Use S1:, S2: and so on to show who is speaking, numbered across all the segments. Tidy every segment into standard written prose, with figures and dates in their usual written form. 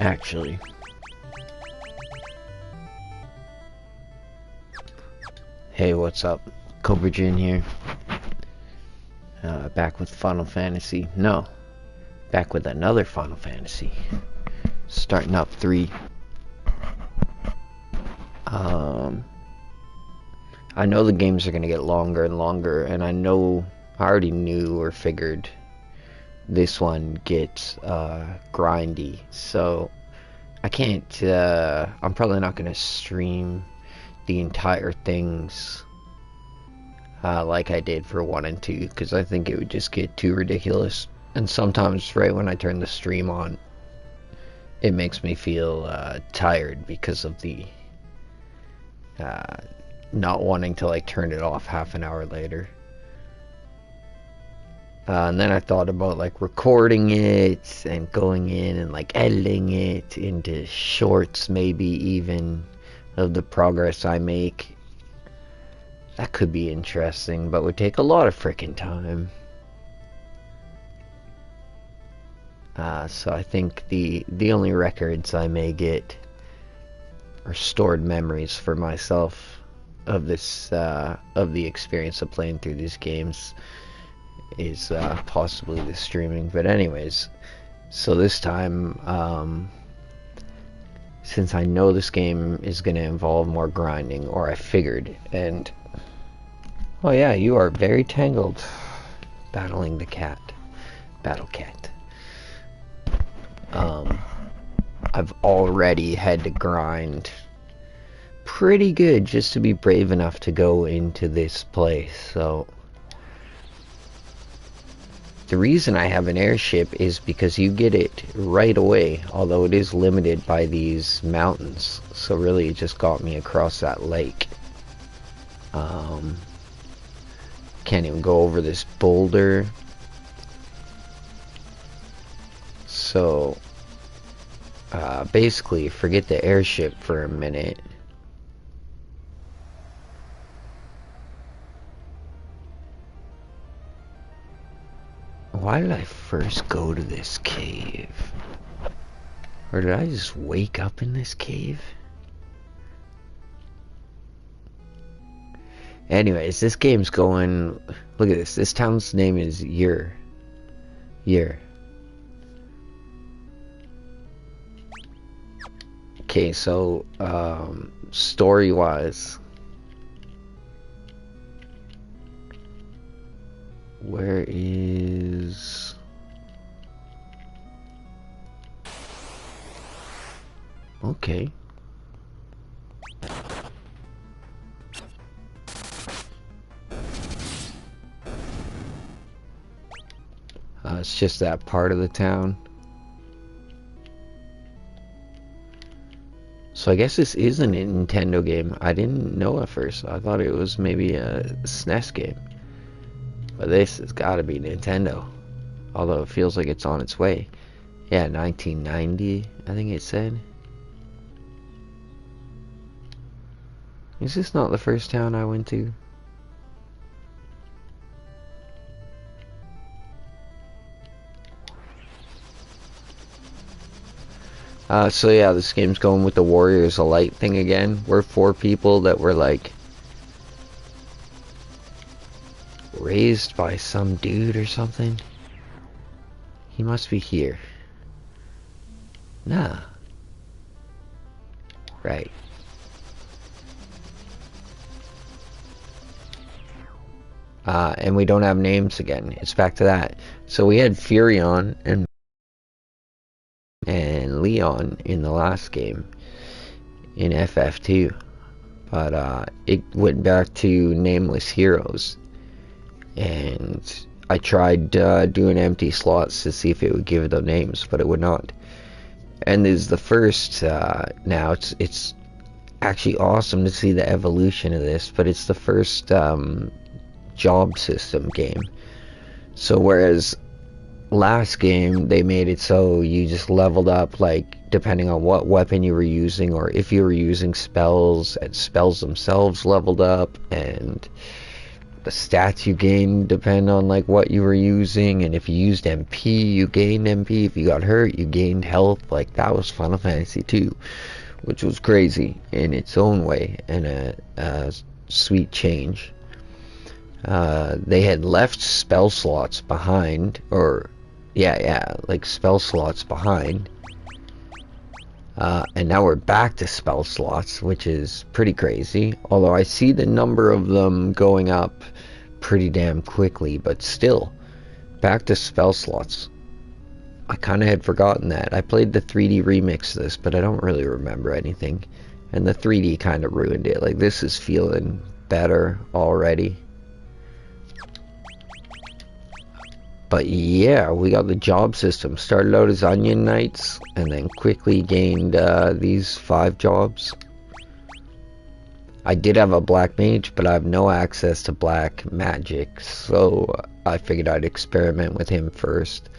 S1: actually. Hey, what's up? Cobrajin here. Back with Final Fantasy. No. Back with another Final Fantasy. Starting up 3. I know the games are going to get longer and longer, and I already knew or figured this one gets grindy, so I can't, I'm probably not going to stream the entire things like I did for 1 and 2, because I think it would just get too ridiculous, and sometimes right when I turn the stream on, it makes me feel tired because of the not wanting to like turn it off half an hour later. And then I thought about like recording it and going in and like editing it into shorts, maybe even, of the progress I make. That could be interesting, but would take a lot of freaking time. So I think the only records I may get are stored memories for myself of this of the experience of playing through these games, is possibly the streaming. But anyways, so this time, since I know this game is going to involve more grinding, or I figured, and oh yeah, you are very tangled. Battling the cat. Battle cat. I've already had to grind pretty good just to be brave enough to go into this place. So the reason I have an airship is because you get it right away, although it is limited by these mountains. So really it just got me across that lake. Can't even go over this boulder. So basically forget the airship for a minute. Why did I first go to this cave? Or did I just wake up in this cave? Anyways, this game's going... Look at this. This town's name is Yer. Okay, so, story-wise... Where is... Okay. It's just that part of the town. So I guess this is a Nintendo game. I didn't know at first. I thought it was maybe a SNES game. But this has got to be Nintendo. Although it feels like it's on its way. Yeah, 1990, I think it said. Is this not the first town I went to? So yeah, this game's going with the Warriors of Light thing again. We're 4 people that were like raised by some dude or something. He must be here. Nah. Right. And we don't have names again. It's back to that. So we had Furion and Leon in the last game in FF2, but it went back to nameless heroes, and I tried doing empty slots to see if it would give them names, but it would not. And this is the first now. It's actually awesome to see the evolution of this, but it's the first job system game. So whereas last game they made it so you just leveled up like depending on what weapon you were using, or if you were using spells, and spells themselves leveled up, and the stats you gained depend on like what you were using, and if you used MP, you gained MP. If you got hurt, you gained health. Like, that was Final Fantasy 2, which was crazy in its own way, and a sweet change. They had left spell slots behind, or like spell slots behind. And now we're back to spell slots, which is pretty crazy. Although I see the number of them going up pretty damn quickly, but still, back to spell slots. I kind of had forgotten that. I played the 3D remix of this, but I don't really remember anything. And the 3D kind of ruined it. Like, this is feeling better already. But yeah, we got the job system. Started out as Onion Knights, and then quickly gained these 5 jobs. I did have a black mage, but I have no access to black magic, so I figured I'd experiment with him first.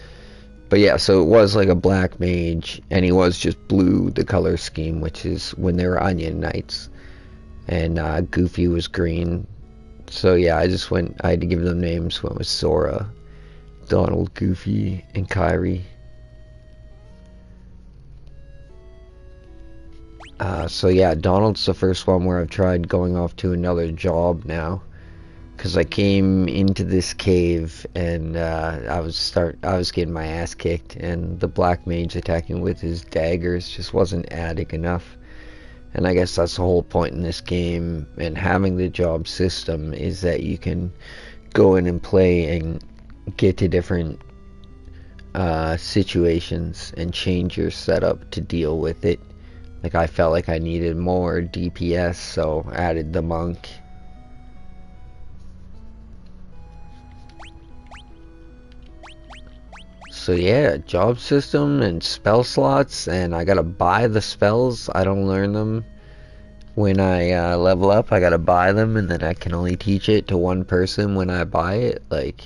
S1: But yeah, so it was like a black mage, and he was just blue, the color scheme, which is when they were Onion Knights. And Goofy was green. So yeah, I had to give them names. One was Sora, Donald, Goofy, and Kyrie. So yeah, Donald's the first one where I've tried going off to another job now, because I came into this cave and I was getting my ass kicked, and the black mage attacking with his daggers just wasn't adding enough. And I guess that's the whole point in this game, and having the job system, is that you can go in and play and get to different situations and change your setup to deal with it. Like, I felt like I needed more DPS, so I added the monk. So yeah, job system and spell slots, and I gotta buy the spells. I don't learn them when I level up. I gotta buy them, and then I can only teach it to one person when I buy it. Like,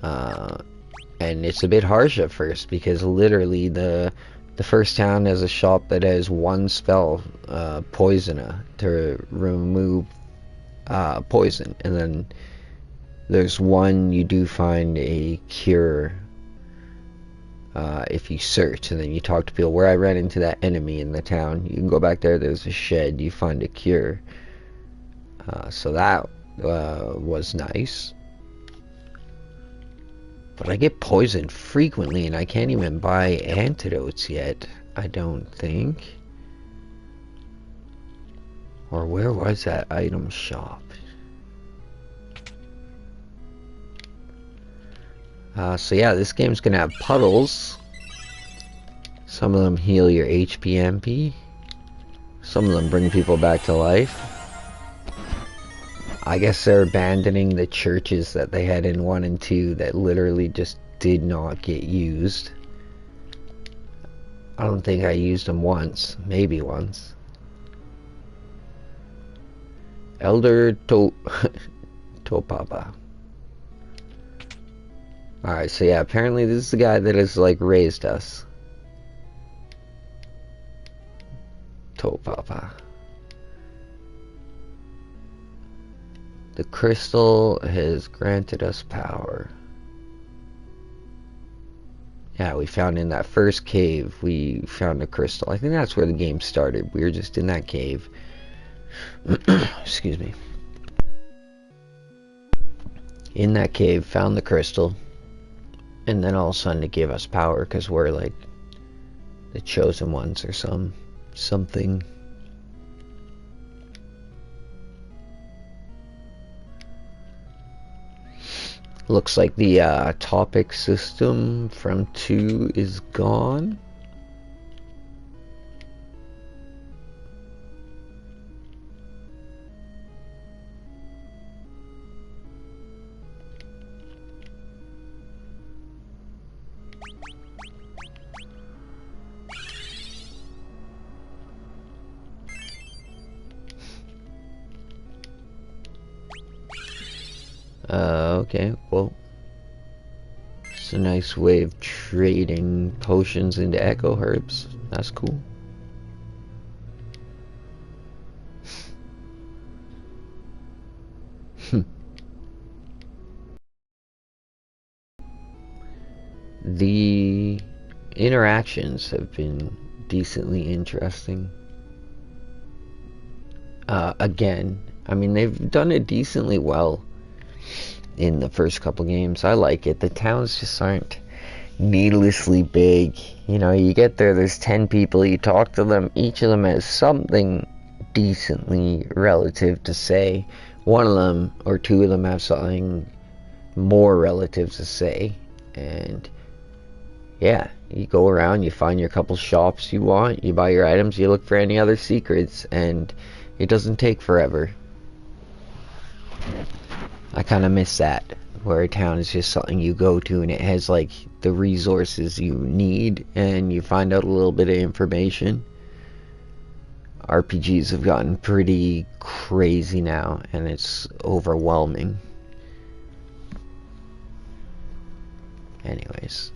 S1: and it's a bit harsh at first, because literally the first town has a shop that has one spell, Poisona, to remove poison, and then there's one you do find a cure if you search, and then you talk to people. Where I ran into that enemy in the town, you can go back there, there's a shed, you find a cure. So that was nice. But I get poisoned frequently, and I can't even buy antidotes yet, I don't think. Or where was that item shop? So yeah, this game's gonna have puddles. Some of them heal your HP MP. Some of them bring people back to life. I guess they're abandoning the churches that they had in 1 and 2 that literally just did not get used. I don't think I used them once. Maybe once. Elder Topapa. Alright, so yeah, apparently this is the guy that has, like, raised us. Topapa. The crystal has granted us power. Yeah, we found in that first cave, we found a crystal. I think that's where the game started. We were just in that cave. Excuse me. In that cave, found the crystal. And then all of a sudden it gave us power, because we're like the chosen ones or something. Looks like the topic system from 2 is gone. Okay, well, it's a nice way of trading potions into echo herbs. That's cool. the interactions have been decently interesting. Again, I mean, they've done it decently well in the first couple games. I like it. The towns just aren't needlessly big. You know, you get there's 10 people, you talk to them, each of them has something decently relative to say. One of them or two of them have something more relative to say. And yeah, you go around, you find your couple shops you want, you buy your items, you look for any other secrets, and it doesn't take forever. I kind of miss that, where a town is just something you go to and it has like the resources you need and you find out a little bit of information. RPGs have gotten pretty crazy now and it's overwhelming. Anyways.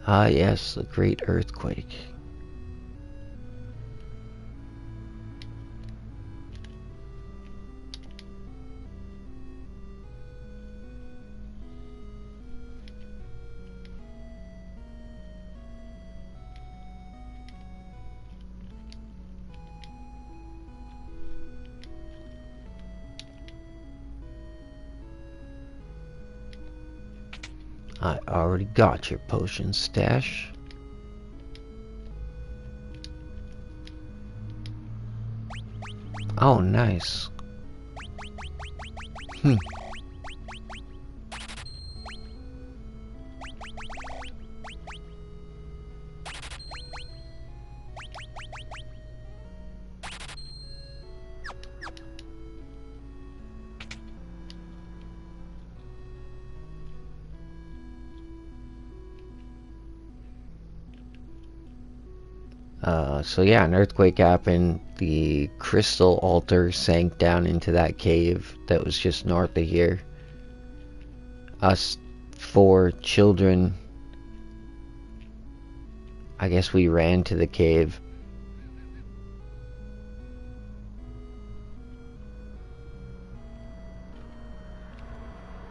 S1: Ah, yes, the great earthquake. I already got your potion stash. Oh, nice. So yeah, an earthquake happened. The crystal altar sank down into that cave that was just north of here. Us four children, I guess we ran to the cave.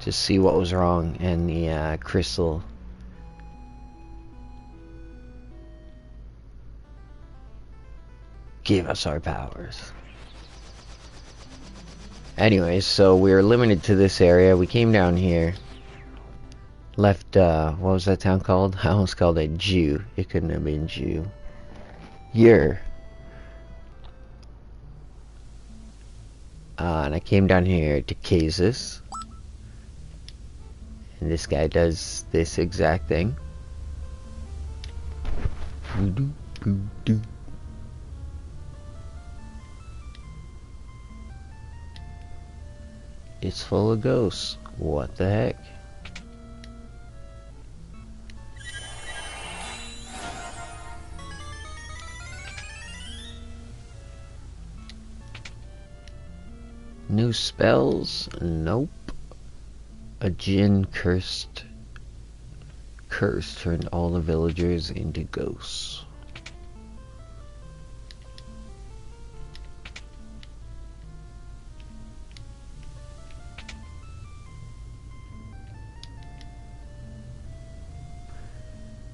S1: To see what was wrong, and the crystal gave us our powers. Anyways, so we were limited to this area. We came down here. Left, what was that town called? I almost called it Jew. It couldn't have been Jew. And I came down here to Kazus. And this guy does this exact thing. It's full of ghosts. What the heck? New spells? Nope. A Jinn curse turned all the villagers into ghosts.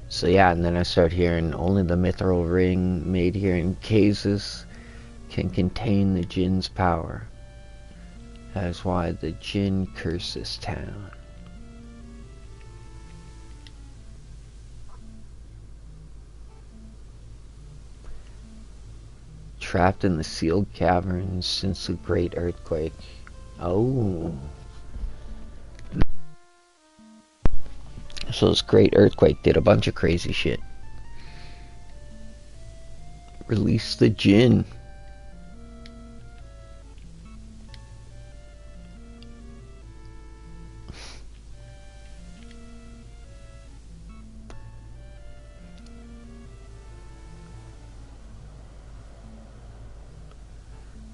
S1: So yeah, and then I start hearing only the mithril ring made here in Kazus can contain the Jinn's power. That is why the Jinn curse this town. Trapped in the sealed caverns since the great earthquake. Oh. So this great earthquake did a bunch of crazy shit. Release the Jinn.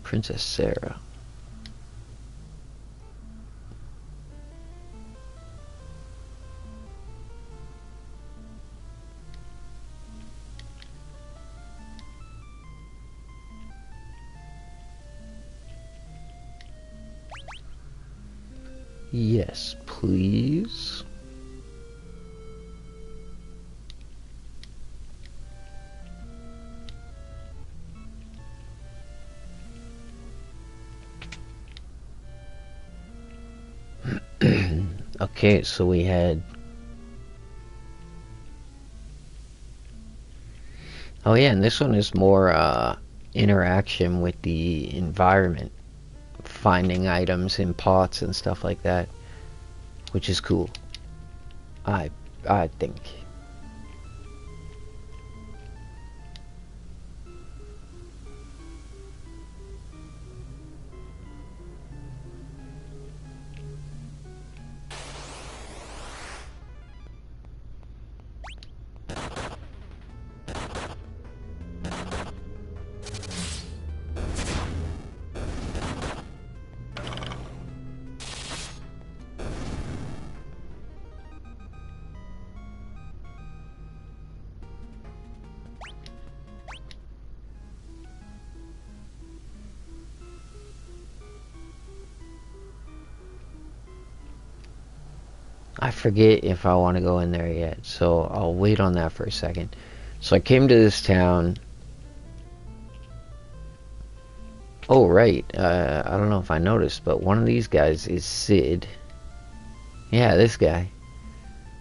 S1: Princess Sarah. Yes, please. Okay, so we had... Oh yeah, and this one is more interaction with the environment. Finding items in pots and stuff like that. Which is cool. I think. I forget if I want to go in there yet, so I'll wait on that for a second. So I came to this town. Oh, right. I don't know if I noticed, but one of these guys is Sid. Yeah, this guy.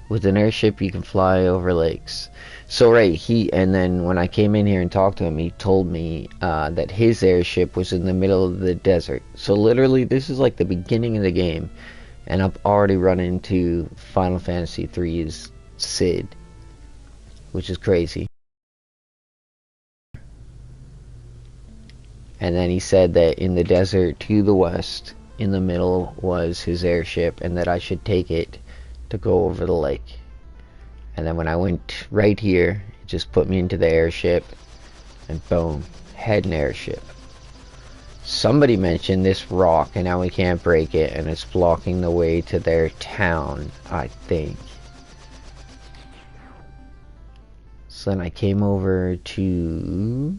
S1: With an airship, you can fly over lakes. So, right, and then when I came in here and talked to him, he told me that his airship was in the middle of the desert. So, literally, this is like the beginning of the game. And I've already run into Final Fantasy III's Sid, which is crazy. And then he said that in the desert to the west, in the middle, was his airship, and that I should take it to go over the lake. And then when I went right here, it just put me into the airship, and boom, had an airship. Somebody mentioned this rock, and now we can't break it, and it's blocking the way to their town, I think. So then I came over to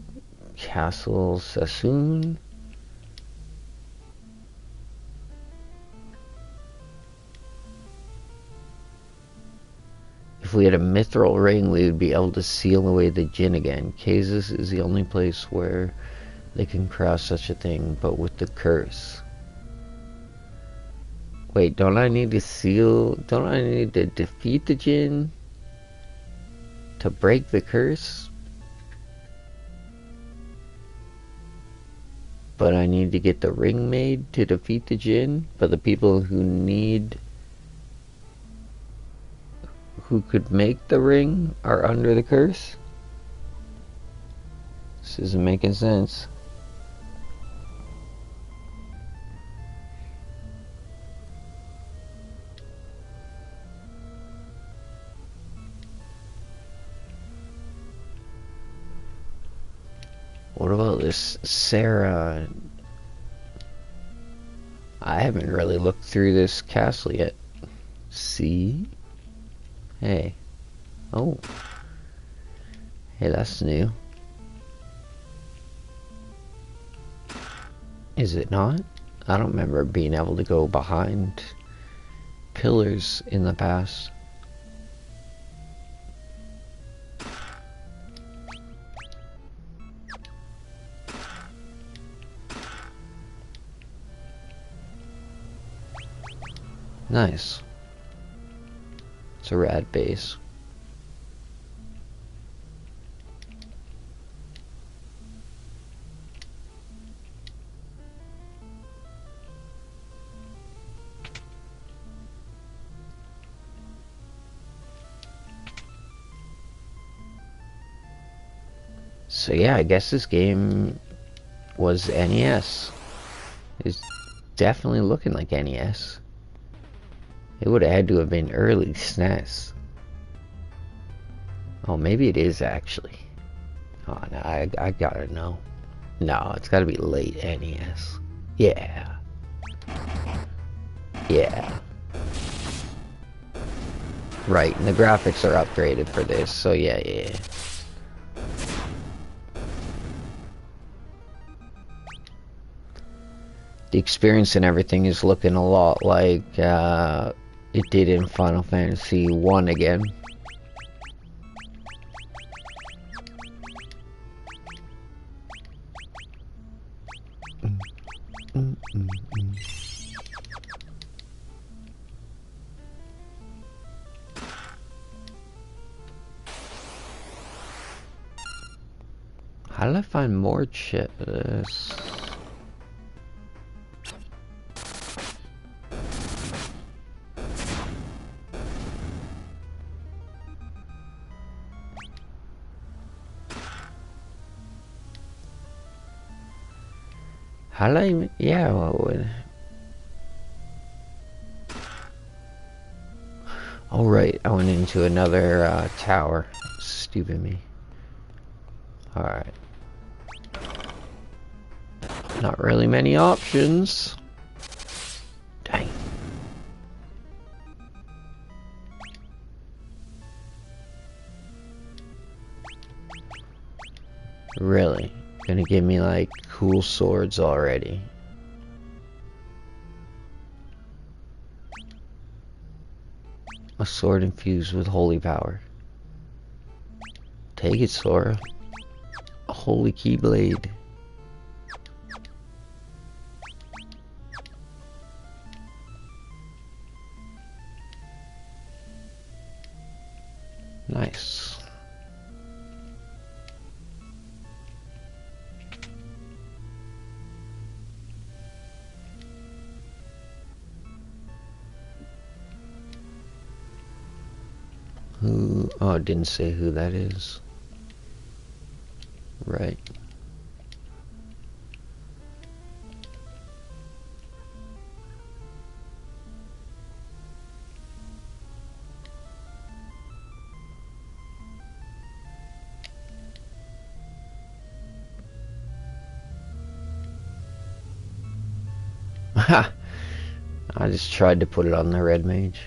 S1: Castle Sassoon. If we had a mithril ring, we would be able to seal away the djinn again. Kazis is the only place where they can cross such a thing, but with the curse. Wait, don't I need to defeat the djinn to break the curse? But I need to get the ring made to defeat the djinn? But the people who could make the ring are under the curse? This isn't making sense. What about this Sarah? I haven't really looked through this castle yet. See? Hey. Oh. Hey, that's new. Is it not? I don't remember being able to go behind pillars in the past. Nice. It's a rad base. So yeah, I guess this game was NES. It's definitely looking like NES. It would have had to have been early SNES. Oh, maybe it is actually. Oh no, I gotta know. No, it's gotta be late NES. Yeah. Yeah. Right, and the graphics are upgraded for this, so yeah. the experience and everything is looking a lot like it did in Final Fantasy 1 again. How did I find more chips? How did I even, yeah, what would... Oh right, I went into another tower. Stupid me. Alright. Not really many options. Dang. Really? Gonna give me like cool swords already. A sword infused with holy power. Take it, Sora. A holy keyblade. Nice. Who? Oh, it didn't say who that is. Right. Ha! I just tried to put it on the red mage.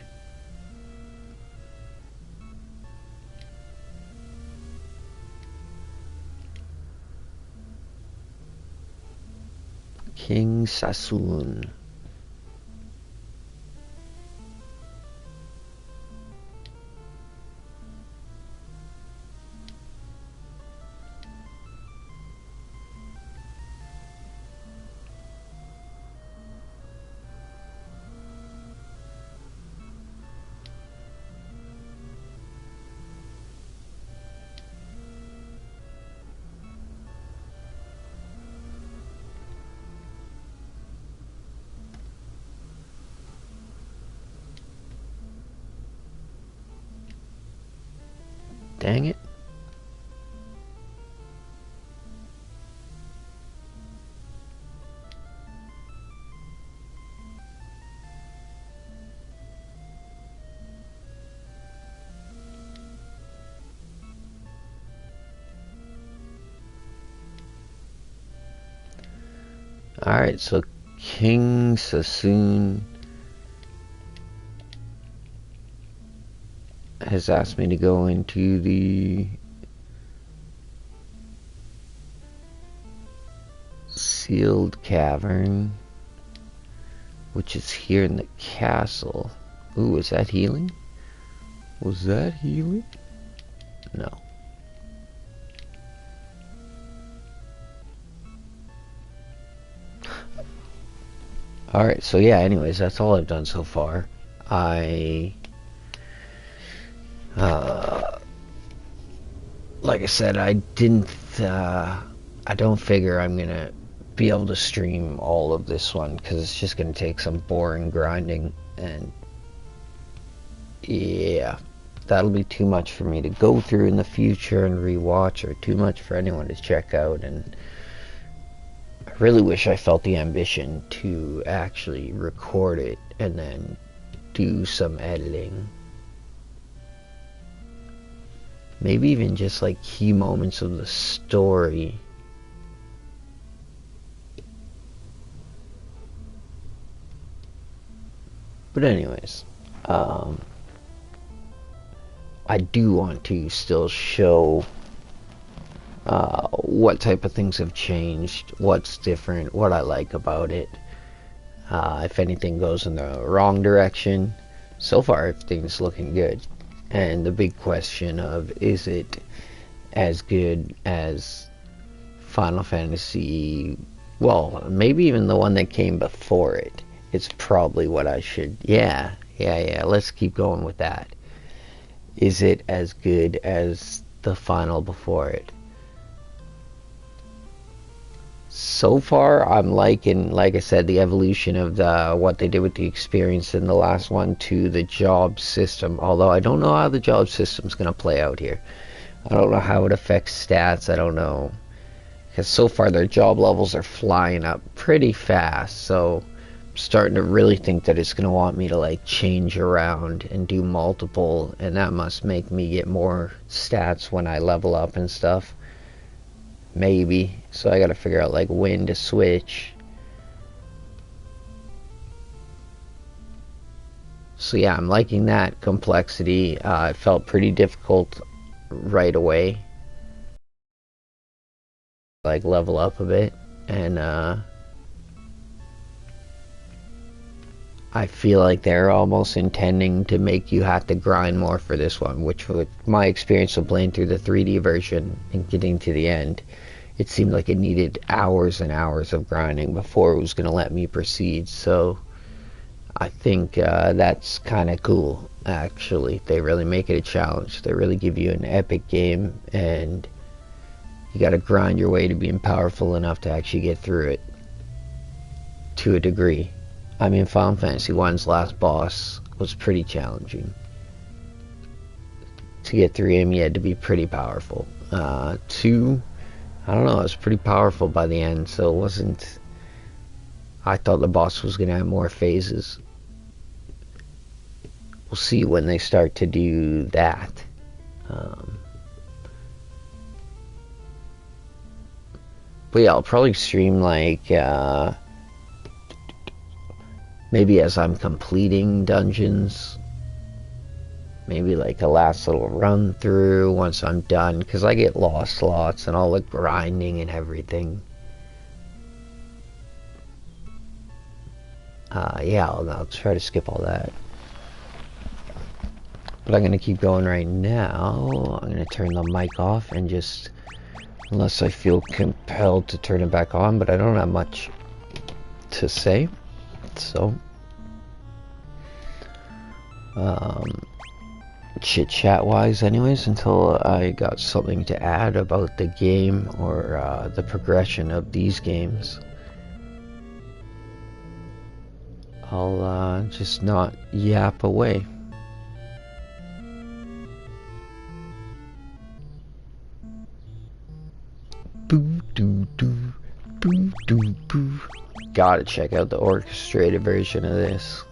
S1: King Sassoon. Dang it. Alright, so King Sassoon has asked me to go into the sealed cavern, which is here in the castle. Ooh, is that healing? Was that healing? No. Alright, so yeah, anyways, that's all I've done so far. Like I said, I don't figure I'm gonna be able to stream all of this one, because it's just gonna take some boring grinding, and yeah, that'll be too much for me to go through in the future and rewatch, or too much for anyone to check out, and I really wish I felt the ambition to actually record it and then do some editing. Maybe even just like key moments of the story. But anyways, I do want to still show what type of things have changed, what's different, what I like about it. If anything goes in the wrong direction, so far everything's looking good. And the big question of, is it as good as Final Fantasy, well, maybe even the one that came before it? It's probably what I should, yeah, let's keep going with that. Is it as good as the final before it? So far, I'm liking, like I said, the evolution of what they did with the experience in the last one to the job system. Although I don't know how the job system's going to play out here. I don't know how it affects stats. I don't know. Because so far their job levels are flying up pretty fast. So I'm starting to really think that it's going to want me to like change around and do multiple. And that must make me get more stats when I level up and stuff. Maybe. So I gotta figure out like when to switch. So yeah, I'm liking that complexity. It felt pretty difficult right away. Like level up a bit. And I feel like they're almost intending to make you have to grind more for this one, which with my experience of playing through the 3D version and getting to the end, it seemed like it needed hours and hours of grinding before it was going to let me proceed. So I think that's kind of cool, actually. They really make it a challenge. They really give you an epic game, and you got to grind your way to being powerful enough to actually get through it to a degree. I mean, Final Fantasy 1's last boss was pretty challenging. To get through him, you had to be pretty powerful. 2, I don't know, it was pretty powerful by the end, so it wasn't... I thought the boss was going to have more phases. We'll see when they start to do that. But yeah, I'll probably stream like... maybe as I'm completing dungeons, maybe like a last little run through once I'm done, because I get lost lots and all the grinding and everything. Yeah, I'll try to skip all that. But I'm going to keep going right now. I'm going to turn the mic off and just, unless I feel compelled to turn it back on, but I don't have much to say. So, chit chat wise anyways, until I got something to add about the game or the progression of these games, I'll just not yap away. Boo doo doo, boo doo boo. Gotta check out the orchestrated version of this.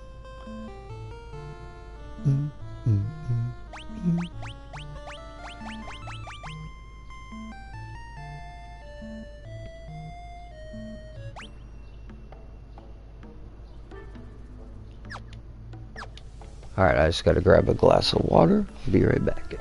S1: Alright, I just gotta grab a glass of water. Be right back.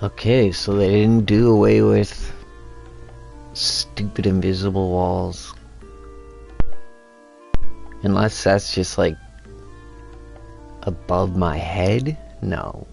S1: Okay, so they didn't do away with stupid invisible walls. Unless that's just like above my head? No.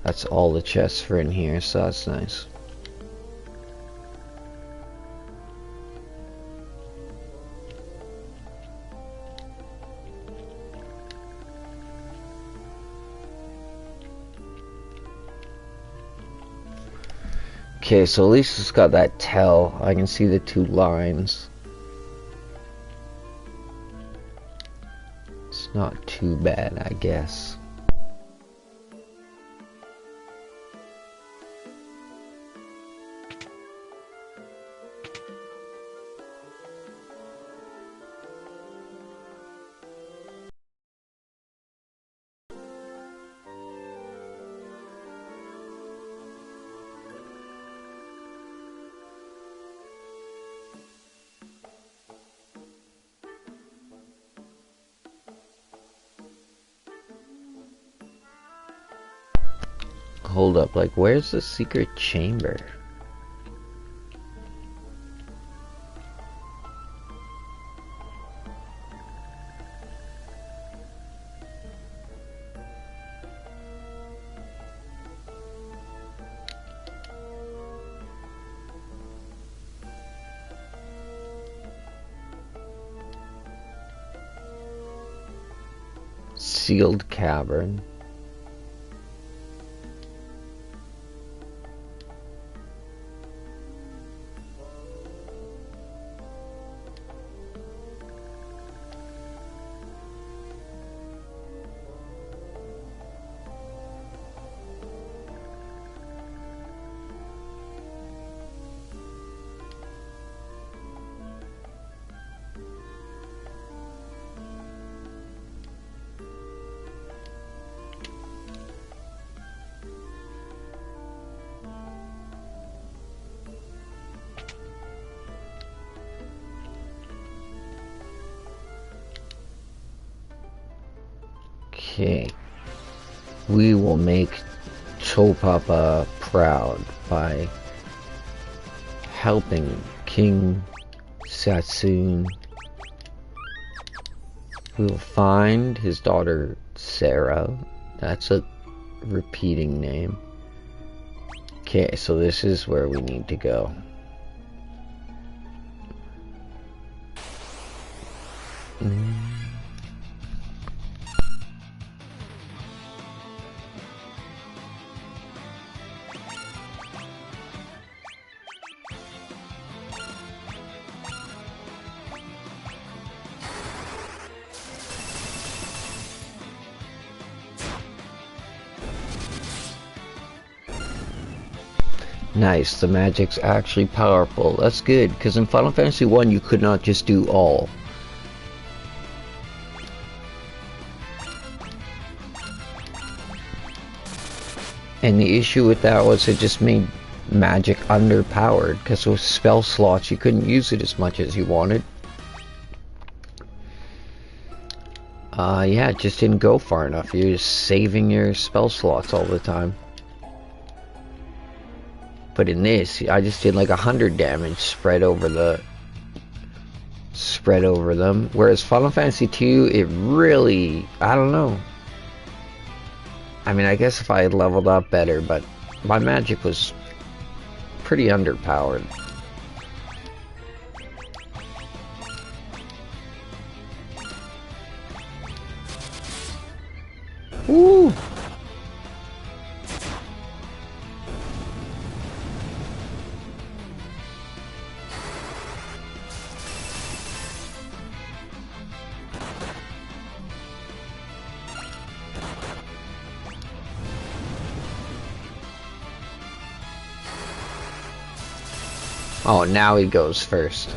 S1: That's all the chests for in here, so that's nice. Okay, so at least it's got that tell. I can see the two lines. It's not too bad, I guess. Hold up, like, where's the secret chamber? Sealed cavern. Okay. We will make Chopapa proud by helping King Satsun. We will find his daughter Sarah. That's a repeating name. Okay, so this is where we need to go. Nice, the magic's actually powerful. That's good, because in Final Fantasy 1 you could not just do all. And the issue with that was it just made magic underpowered, because with spell slots you couldn't use it as much as you wanted. Yeah, it just didn't go far enough. You're just saving your spell slots all the time. But in this, I just did like 100 damage spread over them. Whereas Final Fantasy 2, it really, I don't know. I mean, I guess if I had leveled up better, but my magic was pretty underpowered. Woo! Oh, now he goes first.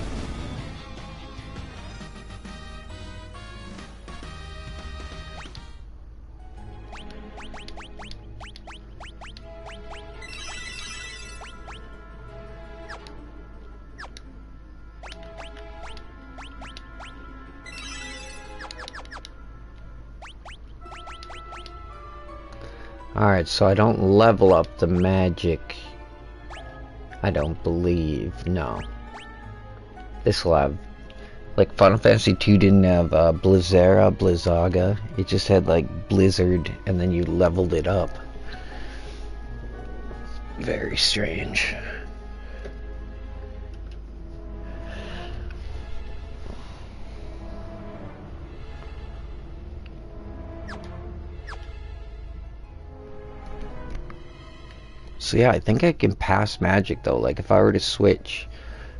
S1: Alright, so I don't level up the magic. I don't believe. No. This will have... Like, Final Fantasy 2 didn't have Blizzara, Blizzaga. It just had, like, Blizzard, and then you leveled it up. Very strange. So yeah, I think I can pass magic though. Like if I were to switch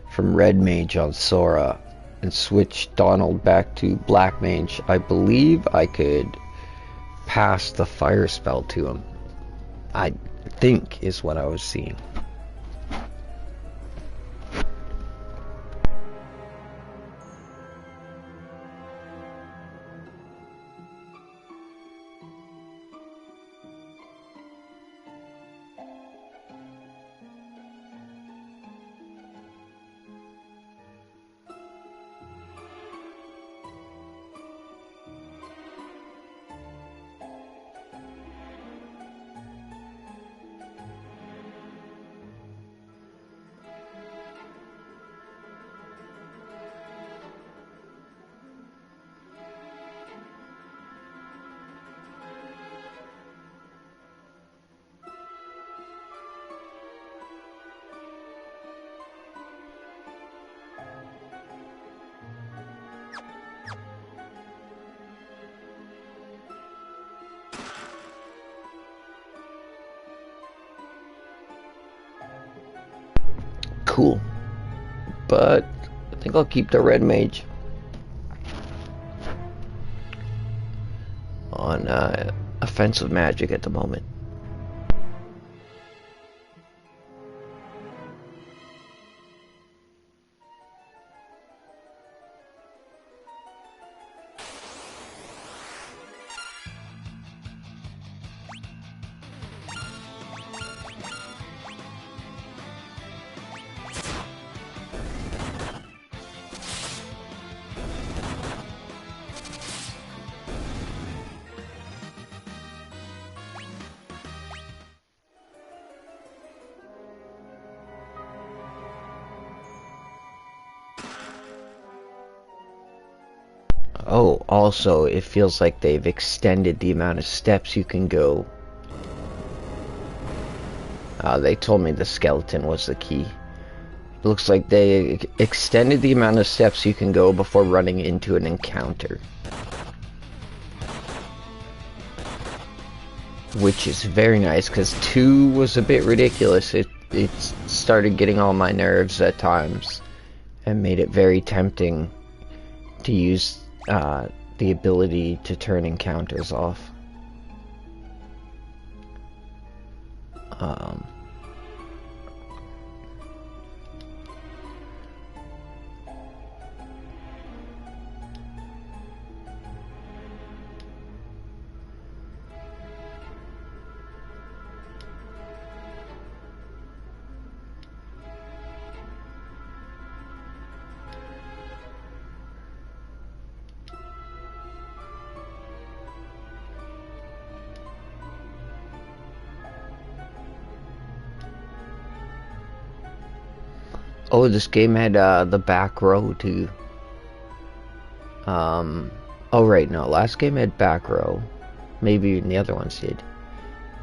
S1: from Red Mage on Sora and switch Donald back to Black Mage, I believe I could pass the fire spell to him. I think is what I was seeing. Cool. But I think I'll keep the Red Mage on offensive magic at the moment. Oh, also, it feels like they've extended the amount of steps you can go. They told me the skeleton was the key. It looks like they extended the amount of steps you can go before running into an encounter. Which is very nice, because 2 was a bit ridiculous. It started getting on my nerves at times, and made it very tempting to use the ability to turn encounters off. Oh, this game had the back row too. Oh right, no, last game had back row. Maybe even the other ones did.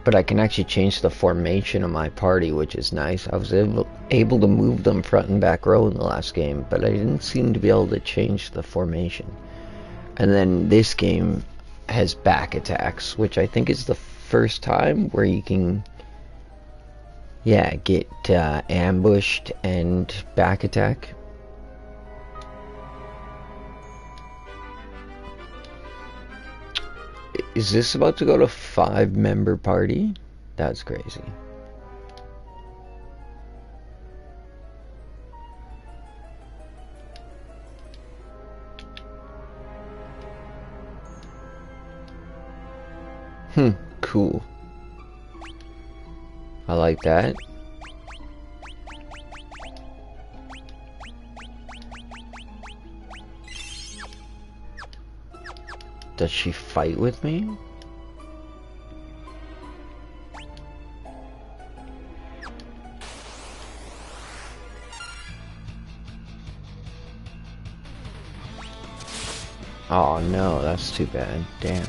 S1: But I can actually change the formation of my party, which is nice. I was able to move them front and back row in the last game, but I didn't seem to be able to change the formation. And then this game has back attacks, which I think is the first time where you can, yeah, get ambushed and back attack. Is this about to go to 5-member party? That's crazy. Cool. I like that. Does she fight with me? Oh no, that's too bad. Damn.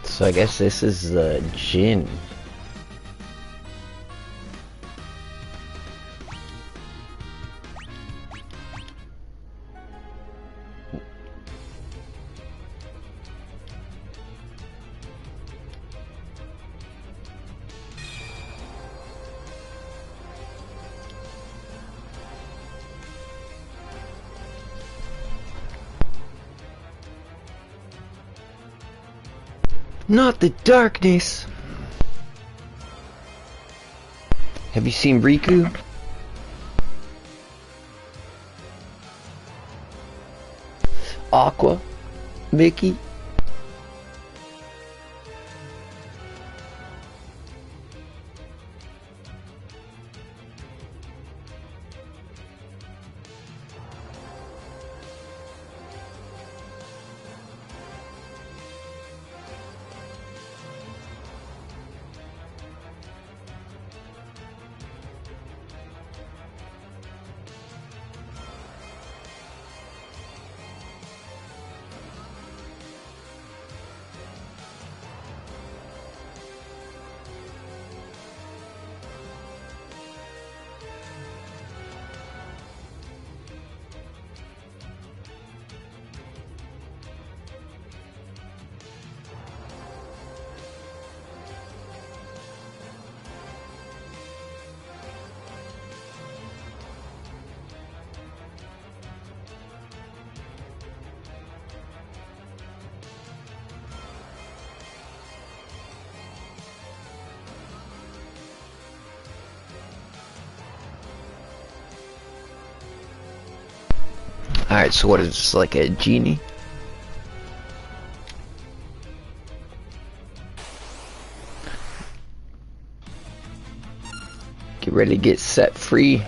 S1: So I guess this is the Jin. Not the darkness! Have you seen Riku? Aqua? Mickey? Alright, so what is this, like a genie? Get ready to get set free.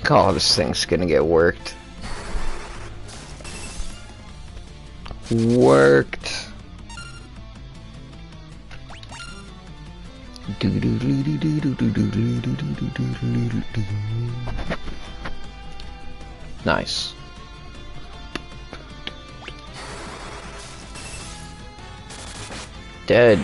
S1: Oh, this thing's gonna get worked. Worked. Nice. Dead.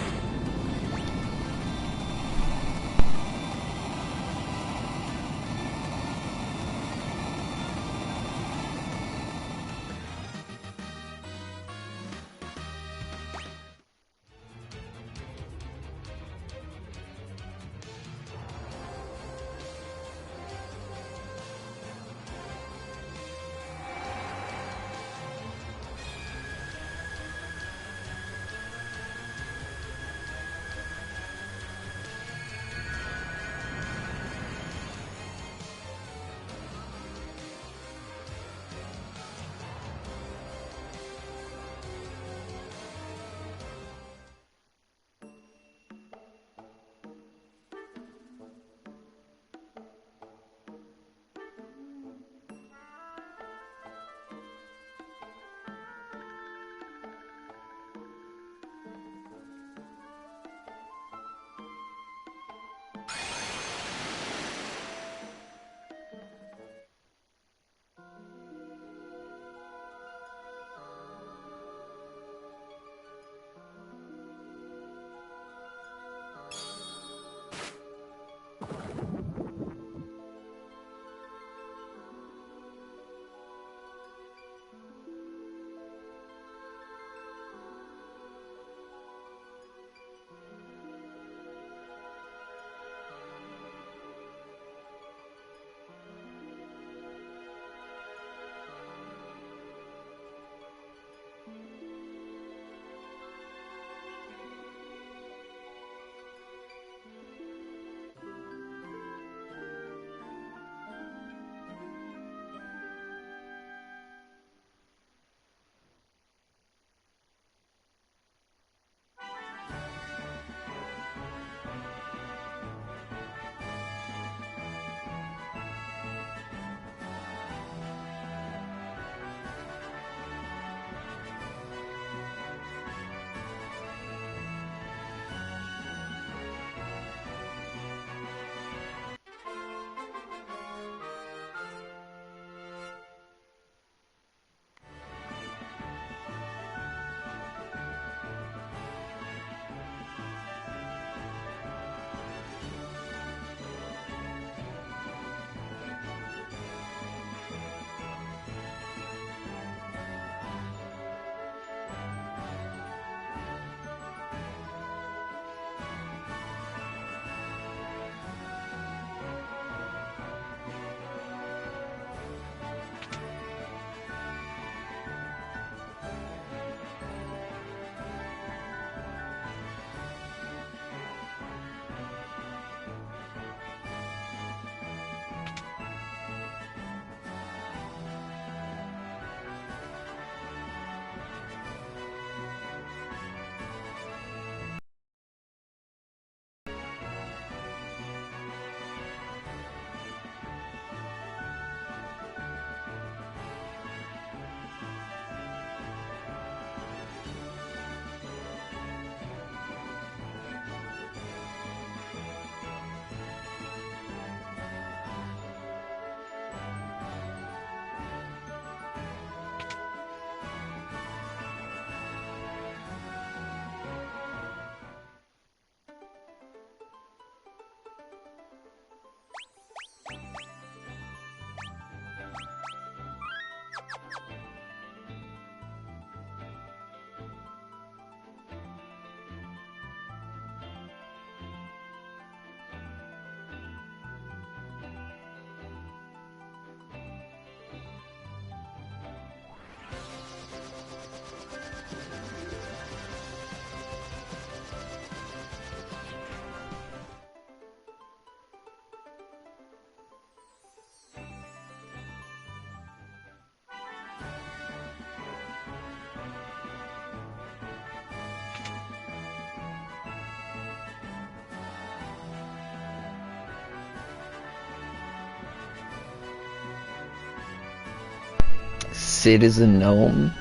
S1: Citizen Gnome.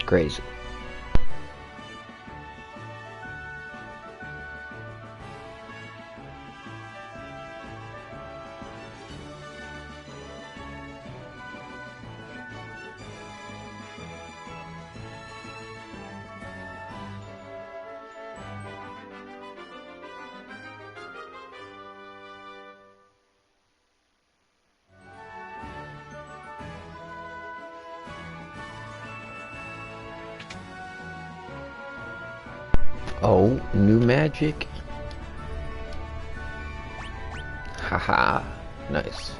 S1: Crazy. Oh, new magic. Haha. Nice.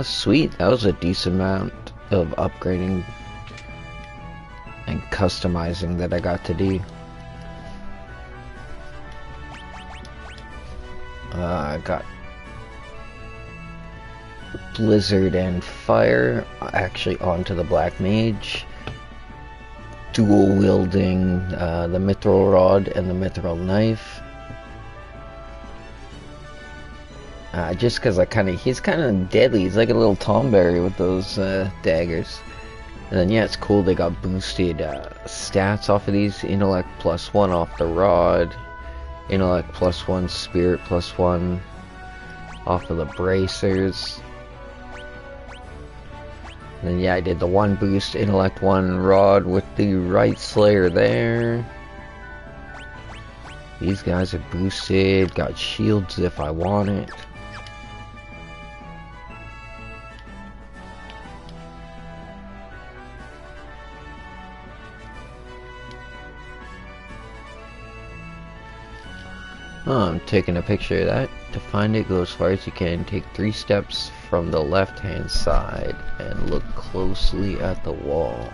S1: Sweet. That was a decent amount of upgrading and customizing that I got to do. I got Blizzard and Fire actually onto the Black Mage. Dual wielding the Mithril Rod and the Mithril Knife. Just because he's kind of deadly. He's like a little Tomberry with those daggers. And then yeah, it's cool. They got boosted stats off of these. Intellect +1 off the Rod. Intellect +1, Spirit +1 off of the Bracers. And then yeah, I did the 1 boost, Intellect 1 Rod with the Right Slayer there. These guys are boosted. Got shields if I want it. I'm taking a picture of that. To find it, go as far as you can. Take 3 steps from the left-hand side and look closely at the wall.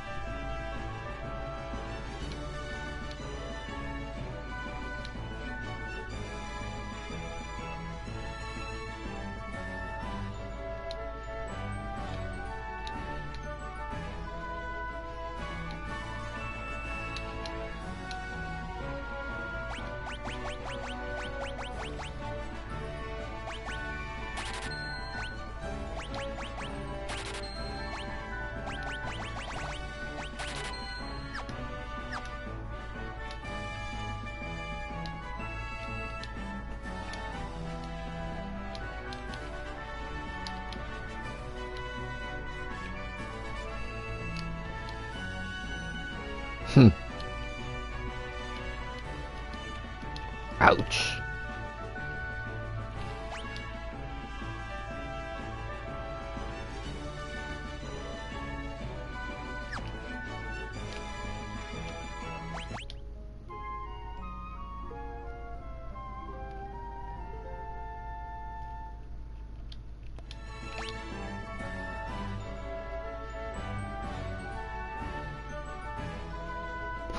S1: Ouch.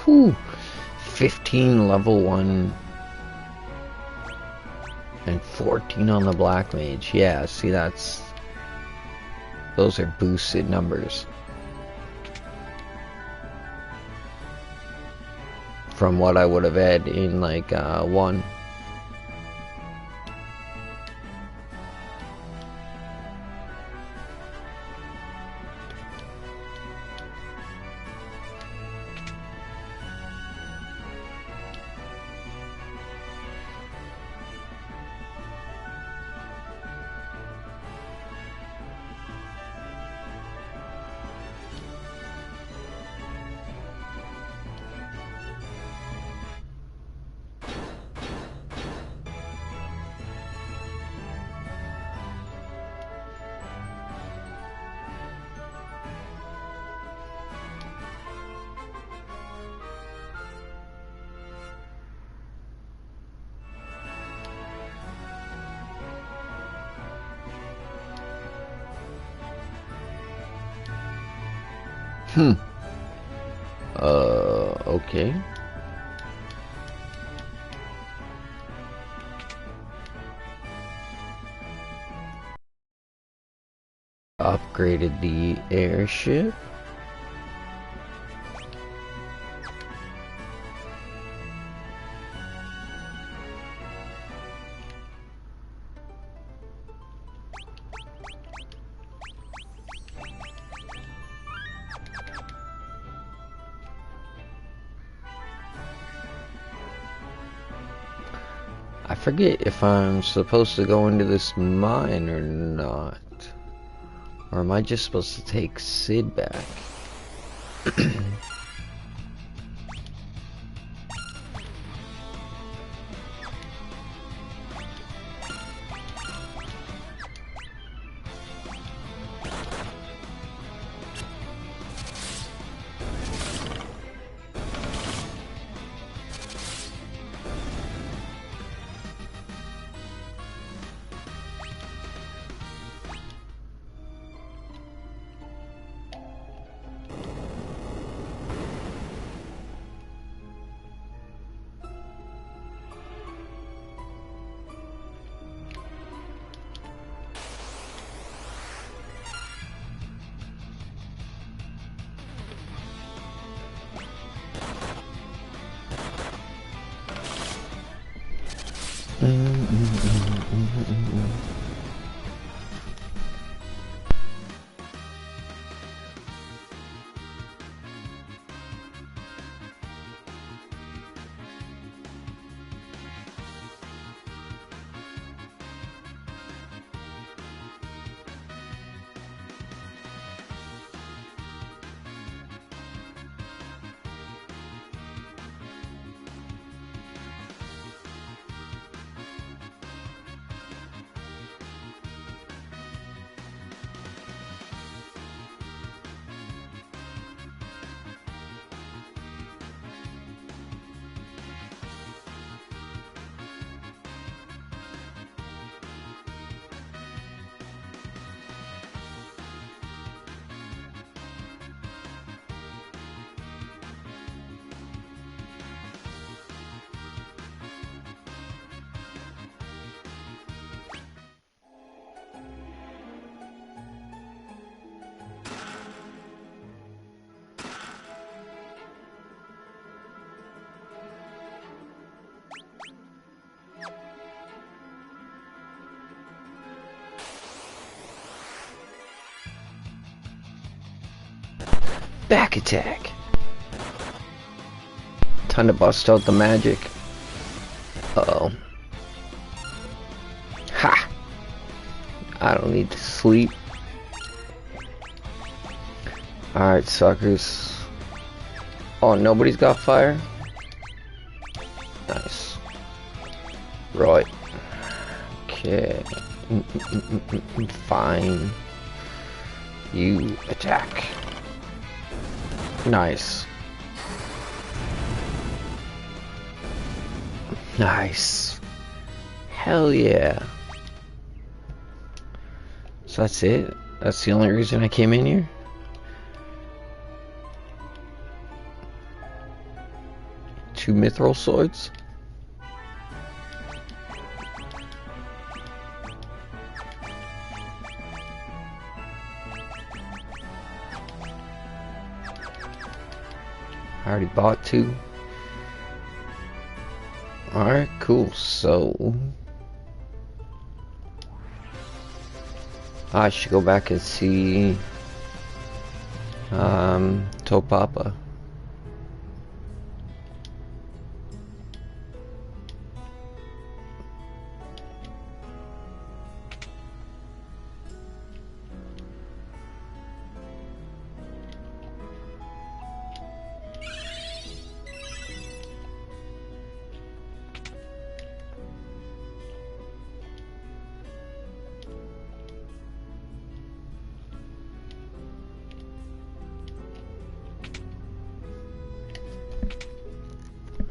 S1: Whew. 15 level 1 and 14 on the Black Mage. Yeah, see, those are boosted numbers from what I would have had in like 1. Okay. Upgraded the airship. I forget if I'm supposed to go into this mine or not. Or am I just supposed to take Sid back? Back attack. Time to bust out the magic. Uh-oh. Ha! I don't need to sleep. Alright, suckers. Oh, nobody's got fire? Nice. Right. Okay. Fine. You attack. Nice. Nice. Hell yeah. So that's it? That's the only reason I came in here? Two mithril swords? I already bought two. Alright, cool. So I should go back and see Topapa.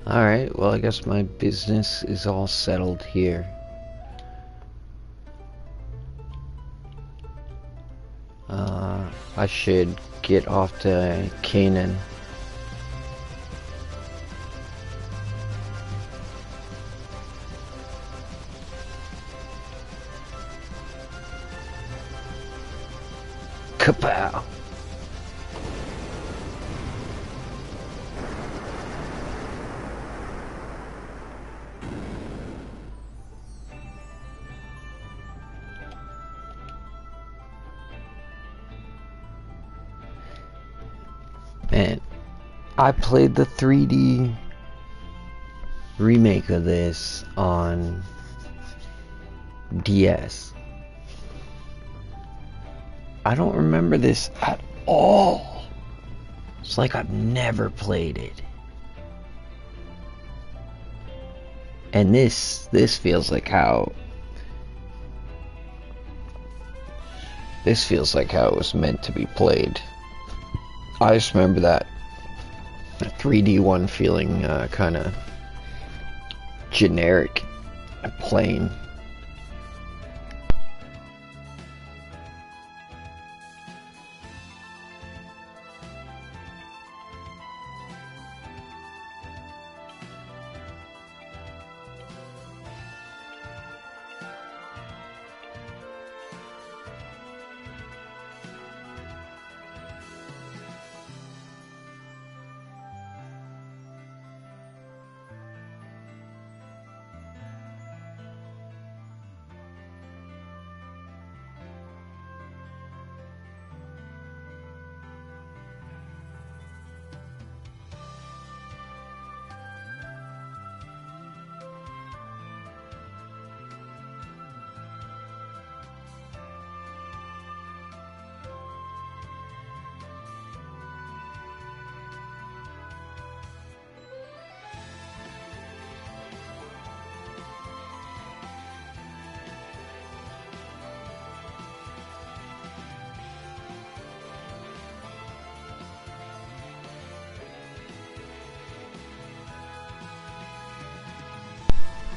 S1: Alright, well I guess my business is all settled here. I should get off to Canaan. Kapow! Man, I played the 3D remake of this on DS. I don't remember this at all. It's like I've never played it. And this feels like how it was meant to be played. I just remember that 3D one feeling kind of generic and plain.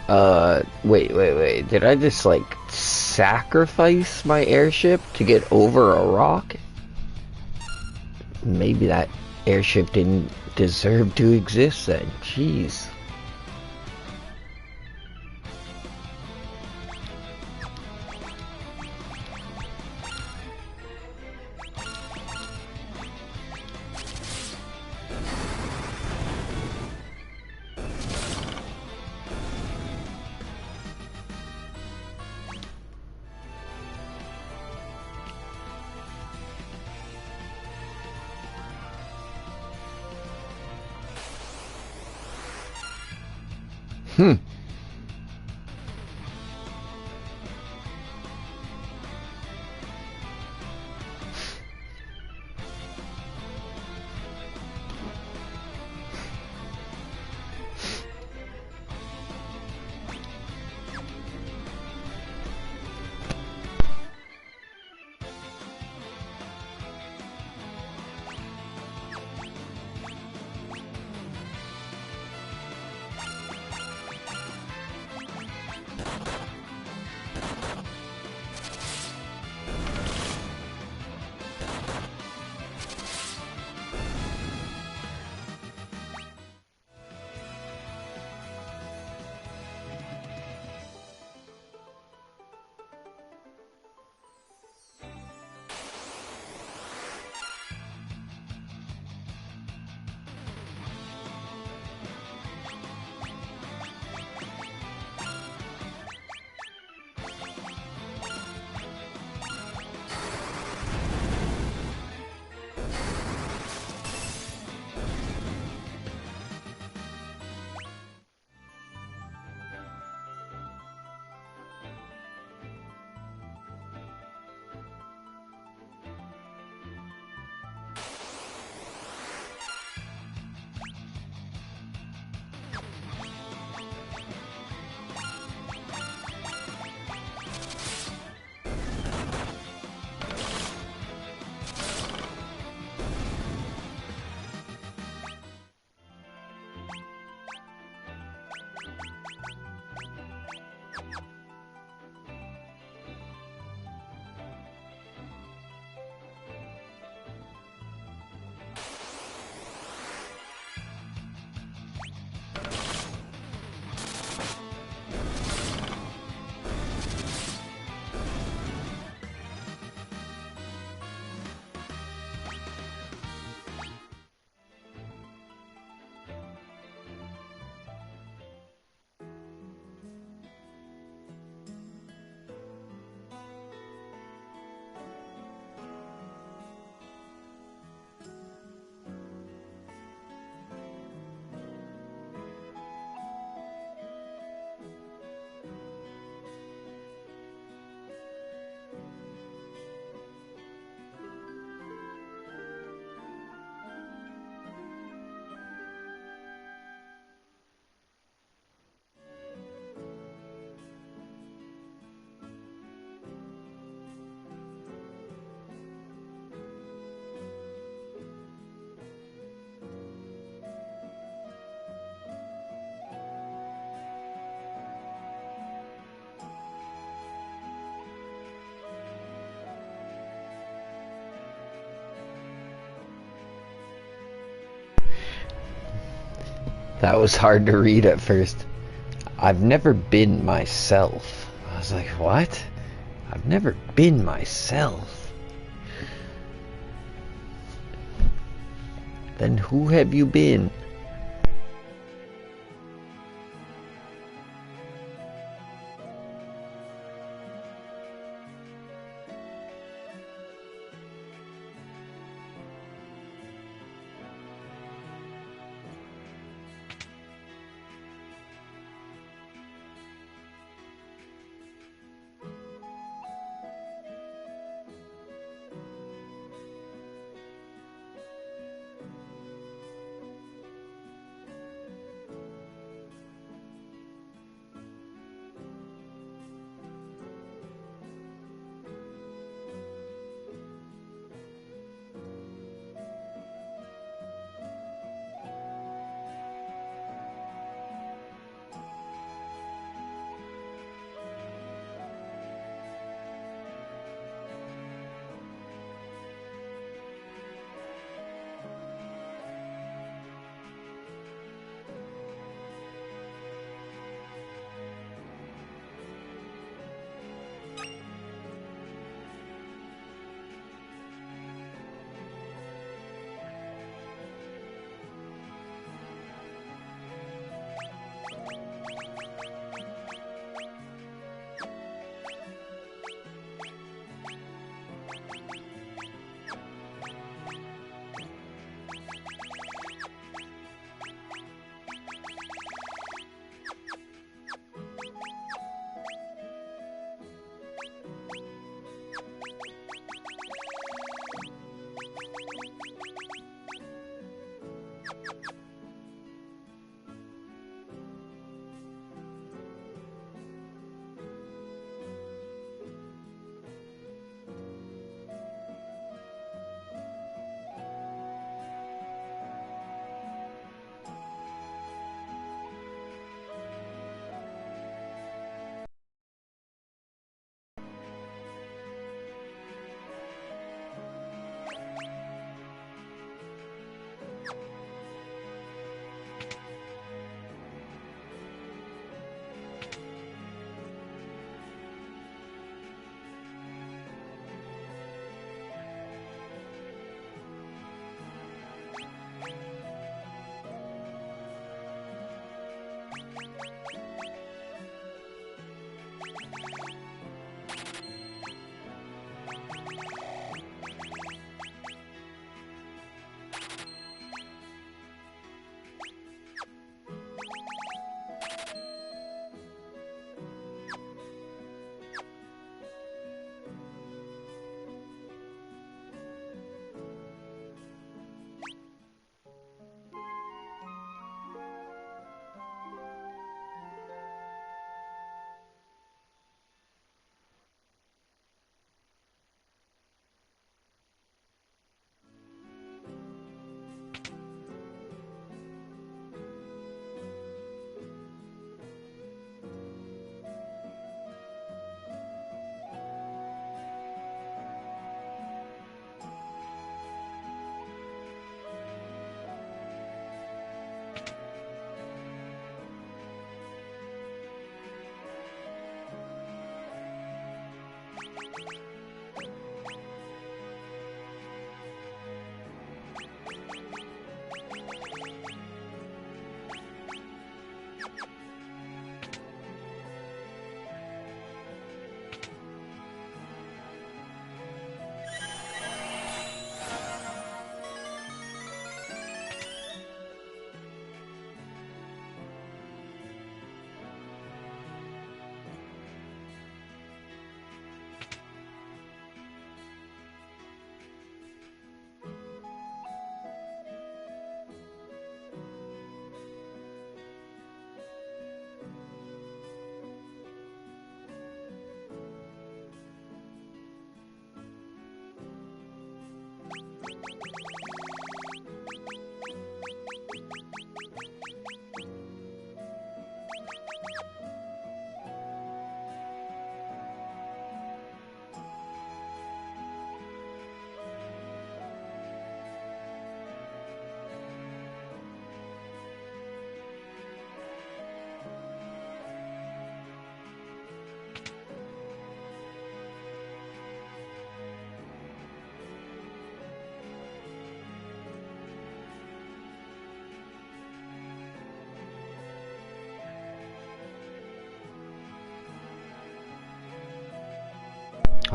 S1: Wait. Did I just, like, sacrifice my airship to get over a rock? Maybe that airship didn't deserve to exist then. Jeez. Hmm. That was hard to read at first. I've never been myself. I was like, what? I've never been myself. Then who have you been?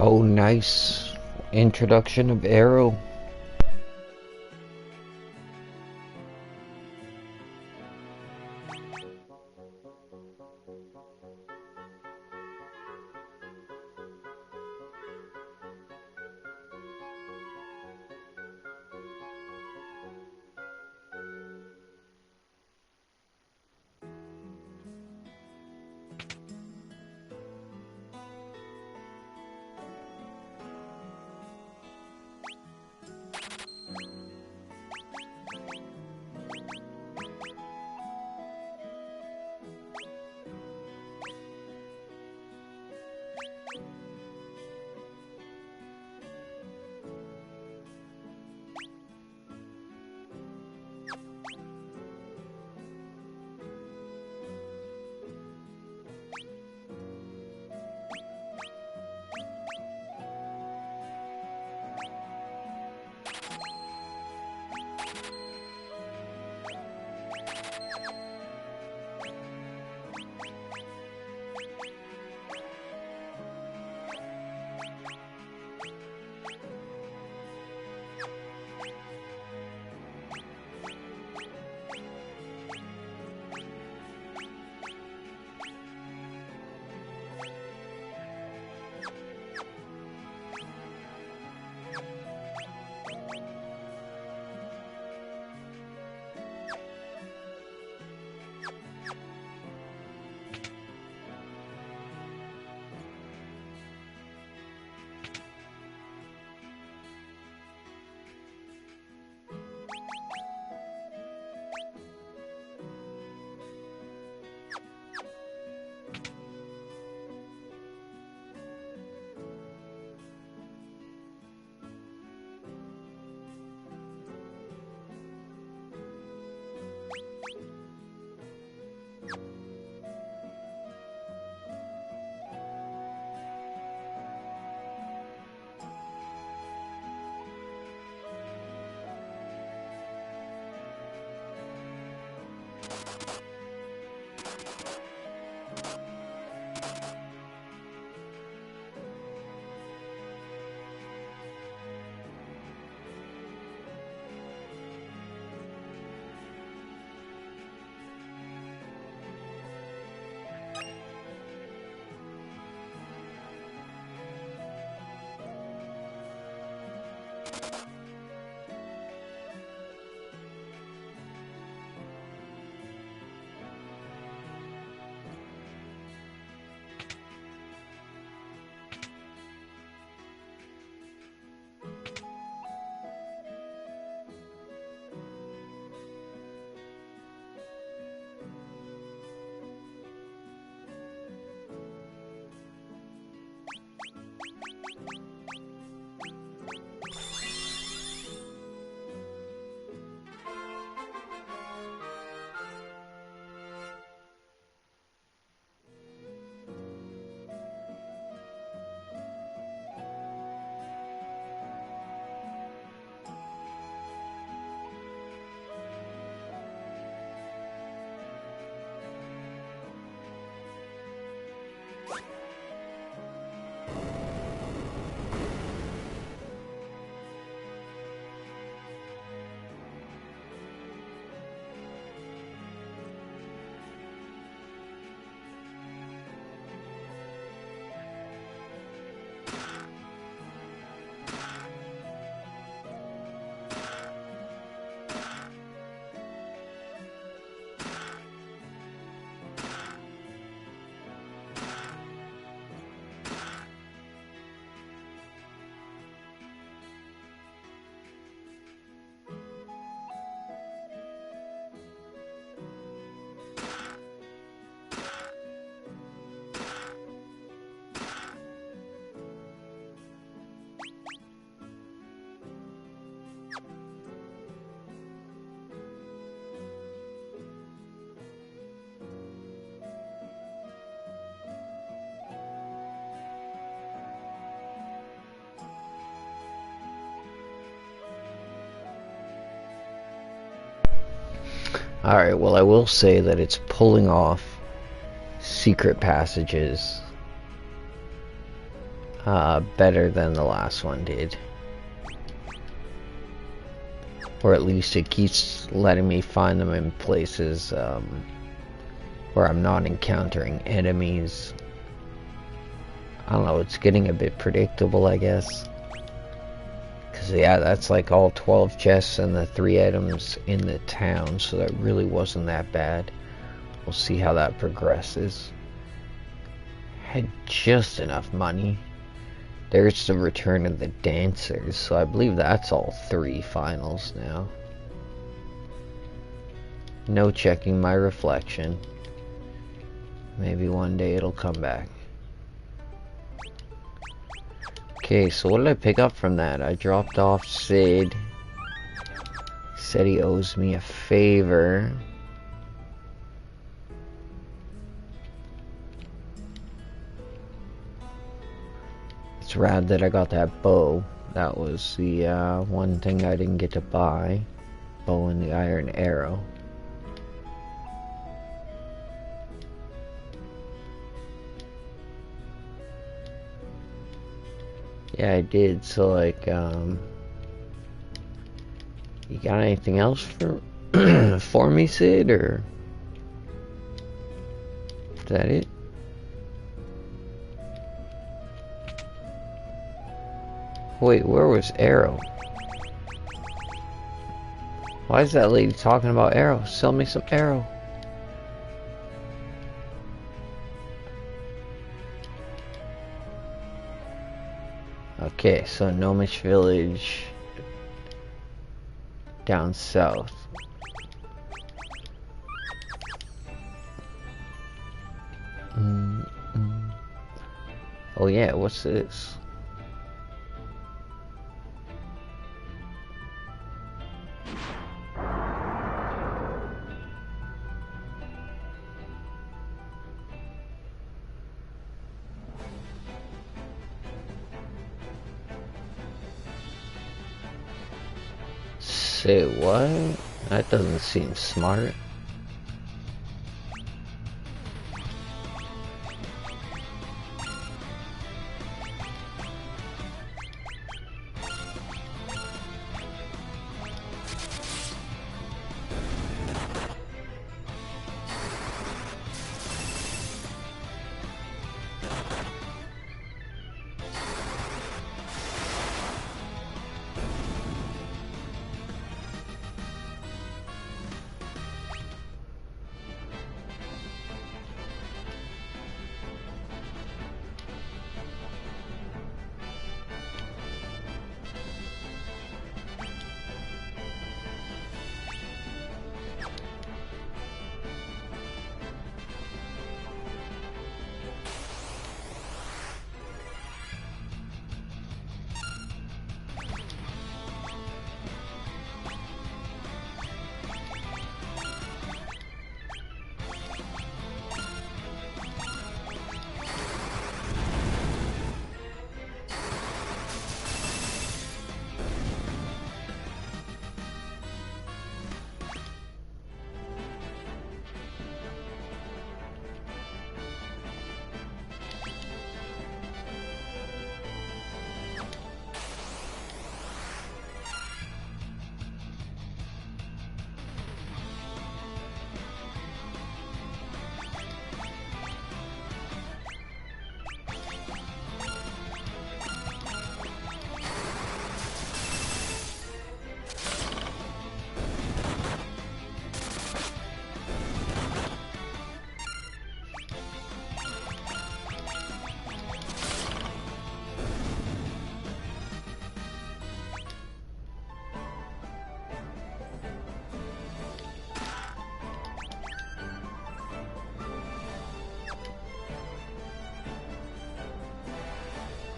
S1: Oh, nice introduction of Arrow. Alright, well, I will say that it's pulling off secret passages better than the last one did. Or at least it keeps letting me find them in places where I'm not encountering enemies. I don't know, it's getting a bit predictable, I guess. Because, yeah, that's like all 12 chests and the 3 items in the town, so that really wasn't that bad. We'll see how that progresses. Had just enough money. There's the return of the dancers, so I believe that's all 3 finals now. No checking my reflection. Maybe one day it'll come back. Okay, so what did I pick up from that? I dropped off Sid. Said he owes me a favor. It's rad that I got that bow. That was the one thing I didn't get to buy. Bow and the iron arrow. Yeah, I did. So, like, you got anything else for for me, Sid, or is that it? Wait, where was Arrow? Why is that lady talking about Arrow? Sell me some Arrow. Okay, so Gnomish Village down south. Oh yeah, what's this? Say what? That doesn't seem smart.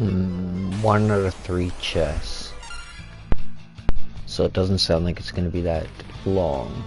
S1: 1 out of 3 chests. So it doesn't sound like it's going to be that long.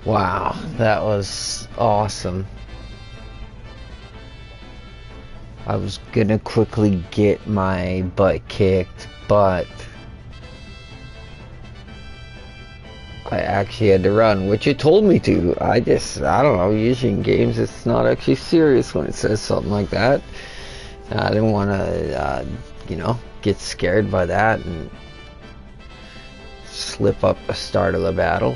S1: Wow, that was awesome. I was gonna quickly get my butt kicked, but I actually had to run, which it told me to. I don't know, usually in games it's not actually serious when it says something like that. I didn't want to, get scared by that and slip up the start of the battle.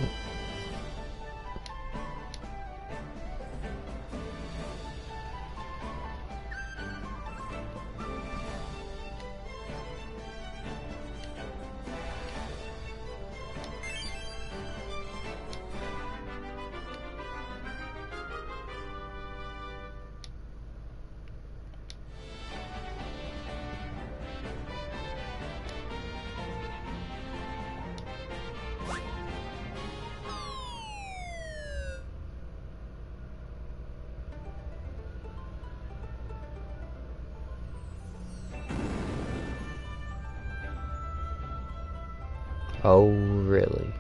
S1: Oh, really?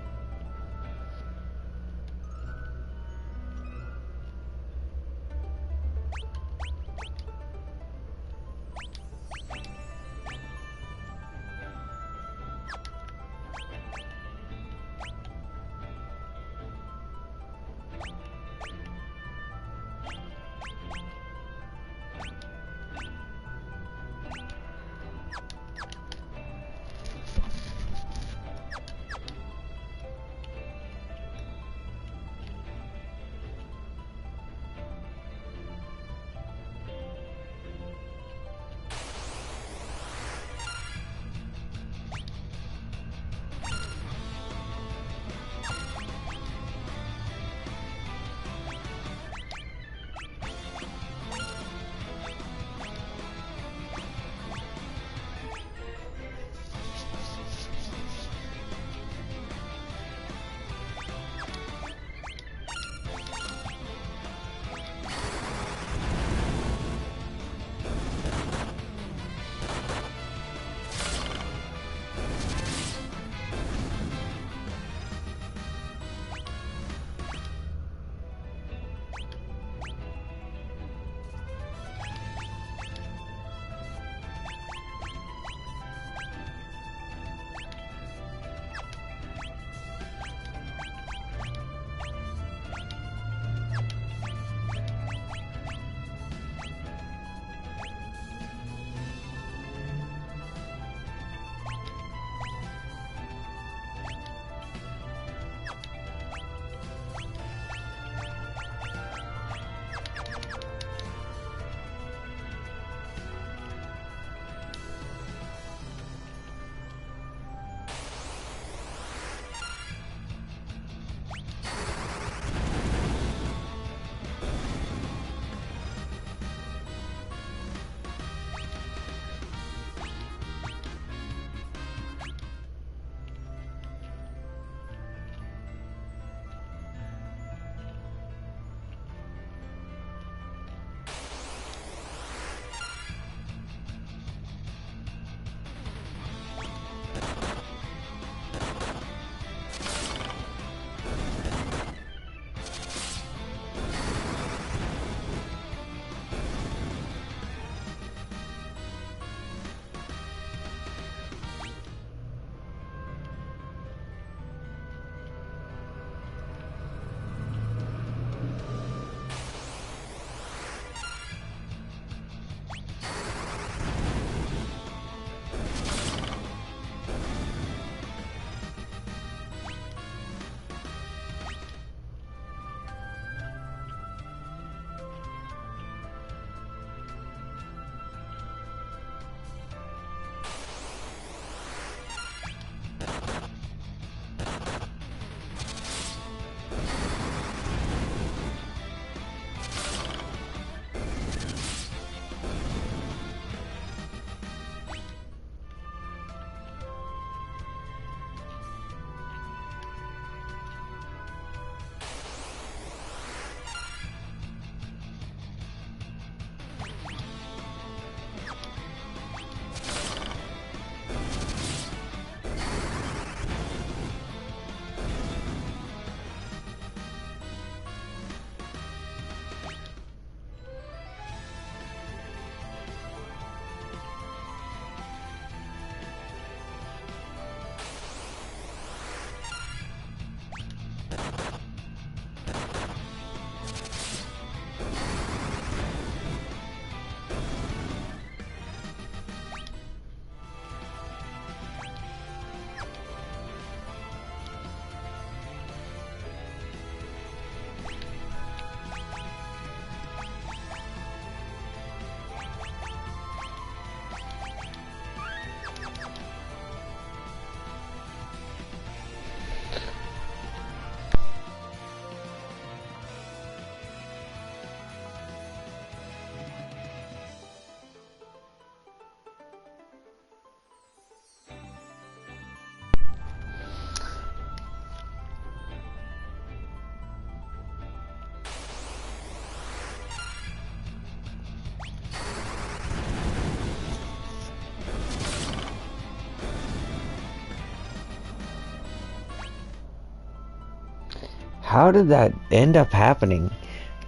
S1: how did that end up happening?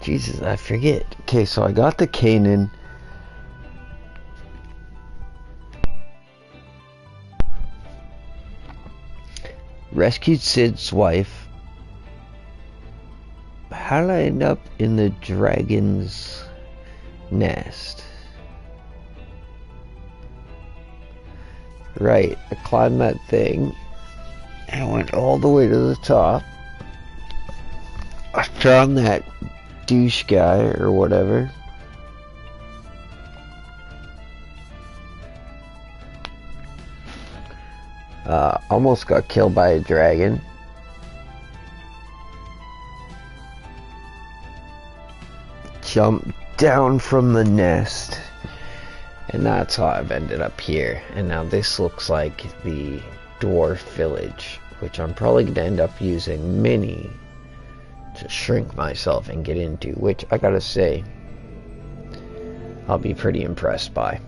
S1: Jesus, I forget. Okay, so I got the Kanan. Rescued Sid's wife. How did I end up in the dragon's nest? Right, I climbed that thing and went all the way to the top. I found that douche guy or whatever. Almost got killed by a dragon. Jumped down from the nest. And that's how I've ended up here. And now this looks like the dwarf village, which I'm probably going to end up using Mini to shrink myself and get into, which I gotta say, I'll be pretty impressed by.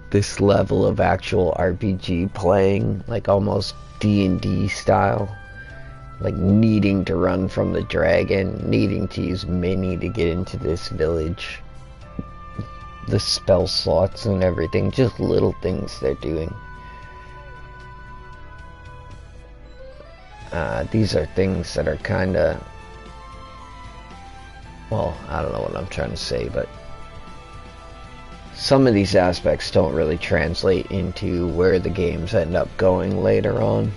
S1: This level of actual RPG playing, like almost D&D style, like needing to run from the dragon, needing to use Mini to get into this village, the spell slots and everything, just little things they're doing. These are things that are kinda, well, I don't know what I'm trying to say, but some of these aspects don't really translate into where the games end up going later on.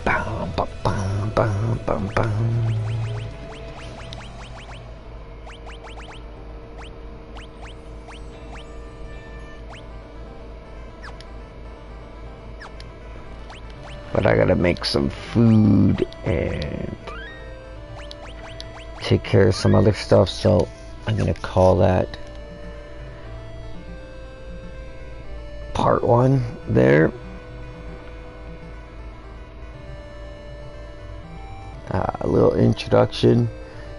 S1: Bum, bum, bum, bum, bum, bum. But I gotta make some food and take care of some other stuff, so I'm gonna call that part 1 there. A little introduction.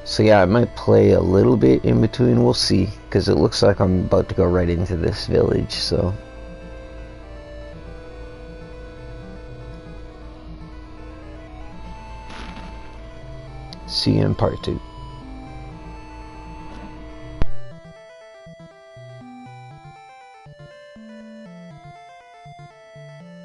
S1: So yeah, I might play a little bit in between, we'll see, because it looks like I'm about to go right into this village, so see you in part 2.